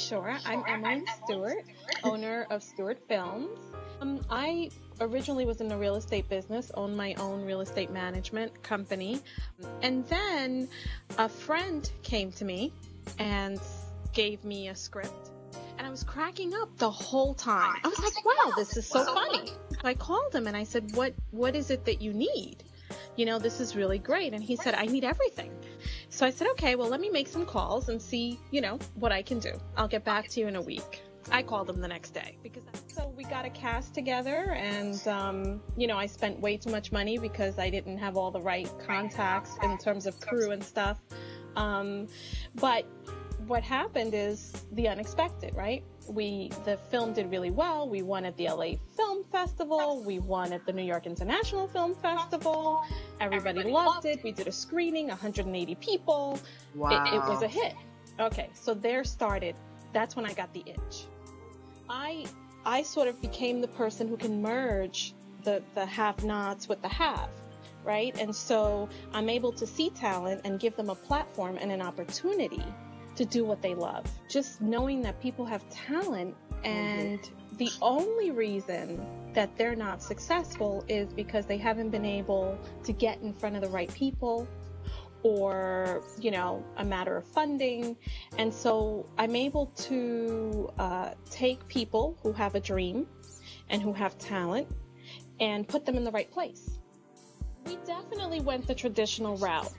Sure. I'm Emelyn Stewart, owner of Stewart Films. I originally was in the real estate business, owned my own real estate management company. And then a friend came to me and gave me a script. And I was cracking up the whole time. I was like, wow, this is so funny. So I called him and I said, what is it that you need? You know, this is really great. And he said, I need everything. So I said, okay, well, let me make some calls and see, what I can do. I'll get back to you in a week. I called him the next day so we got a cast together and, I spent way too much money because I didn't have all the right contacts in terms of crew and stuff. But what happened is the unexpected, right? The film did really well. We won at the LA Film Festival. We won at the New York International Film Festival. Everybody loved it. We did a screening, 180 people. Wow. It was a hit. Okay, so that's when I got the itch. I sort of became the person who can merge the have-nots with the have, right? And so I'm able to see talent and give them a platform and an opportunity to do what they love. Just knowing that people have talent and the only reason that they're not successful is because they haven't been able to get in front of the right people or, a matter of funding. And so I'm able to take people who have a dream and who have talent and put them in the right place. We definitely went the traditional route.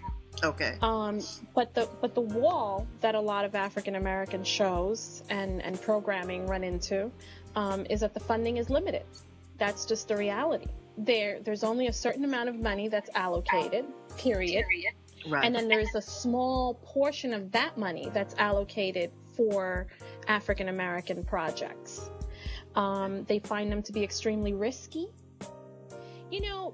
Okay. But the wall that a lot of African American shows and programming run into is that the funding is limited. That's just the reality. There's only a certain amount of money that's allocated, period. Right. And then there's a small portion of that money that's allocated for African American projects. They find them to be extremely risky.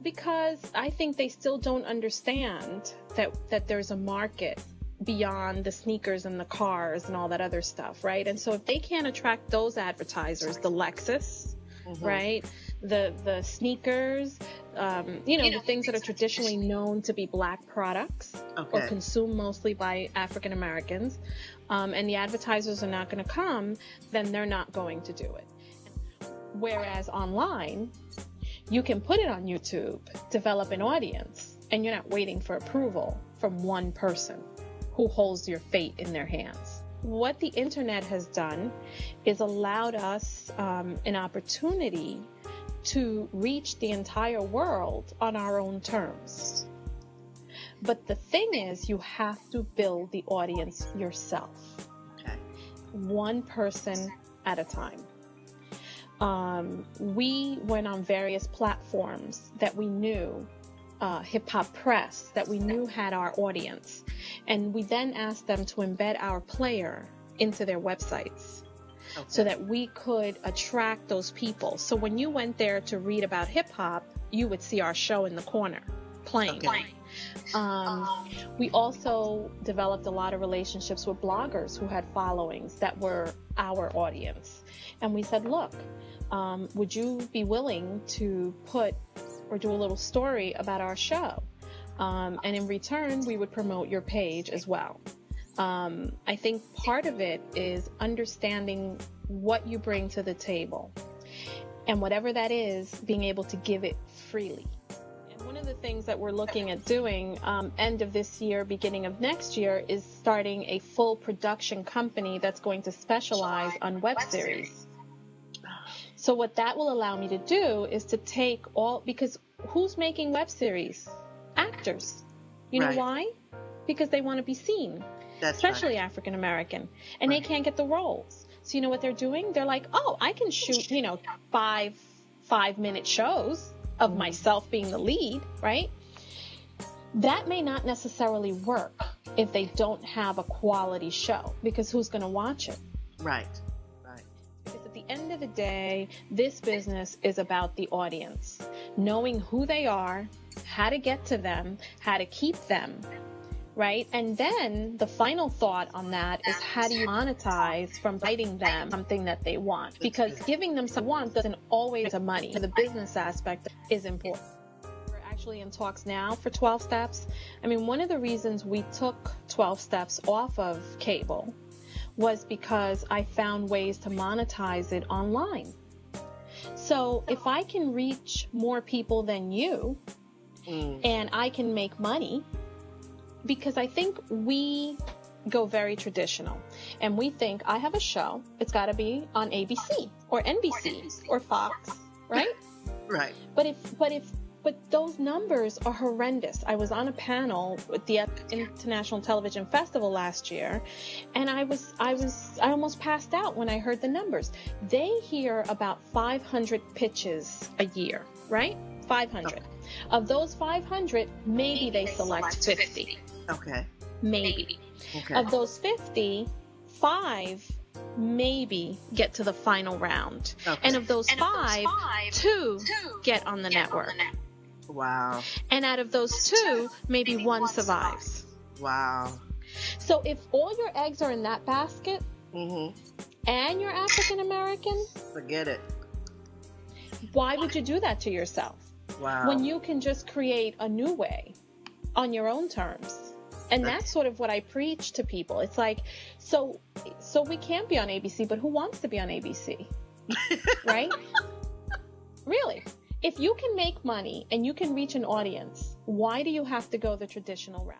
Because I think they still don't understand that there's a market beyond the sneakers and the cars and all that other stuff, right? And so if they can't attract those advertisers, the Lexus, right? The sneakers, the things that are traditionally known to be black products or consumed mostly by African Americans, and the advertisers are not going to come, then they're not going to do it. Whereas online, you can put it on YouTube, develop an audience, and you're not waiting for approval from one person who holds your fate in their hands. What the internet has done is allowed us an opportunity to reach the entire world on our own terms. But the thing is, you have to build the audience yourself. Okay. One person at a time. We went on various platforms that we knew, Hip Hop Press, that we knew had our audience. And we then asked them to embed our player into their websites so that we could attract those people. So when you went there to read about hip hop, you would see our show in the corner playing. We also developed a lot of relationships with bloggers who had followings that were our audience. And we said, look, would you be willing to put or do a little story about our show? And in return, we would promote your page as well. I think part of it is understanding what you bring to the table. And whatever that is, being able to give it freely. And one of the things that we're looking at doing end of this year, beginning of next year, is starting a full production company that's going to specialize on web series. So what that will allow me to do is to take because who's making web series? Actors. You know why? Because they want to be seen, especially African American, and they can't get the roles. So you know what they're doing? They're like, oh, I can shoot, 5-minute shows of myself being the lead, right? That may not necessarily work if they don't have a quality show, because who's going to watch it? Right. Because at the end of the day, this business is about the audience, knowing who they are, how to get to them, how to keep them, right? And then the final thought on that is, how do you monetize from providing them something that they want? Because giving them some want doesn't always have money. The business aspect is important. We're actually in talks now for 12 Steps. I mean, one of the reasons we took 12 Steps off of cable was because I found ways to monetize it online. So if I can reach more people than you, and I can make money, because I think we go very traditional, and we think, I have a show, it's got to be on ABC or NBC or Fox, right? Right. But those numbers are horrendous. I was on a panel with the International Television Festival last year, and I almost passed out when I heard the numbers. They hear about 500 pitches a year, right? 500. Okay. Of those 500, maybe they select 50. Okay. Maybe. Okay. Of those 50, 5 maybe get to the final round. Okay. And of those 5, 2 get on the network. Wow. And out of those 2, maybe 1 survives. Wow. So if all your eggs are in that basket, and you're African American, forget it. Why would you do that to yourself? Wow. When you can just create a new way on your own terms. And that's sort of what I preach to people. It's like, so we can't be on ABC, but who wants to be on ABC? Right? Really. If you can make money and you can reach an audience, why do you have to go the traditional route?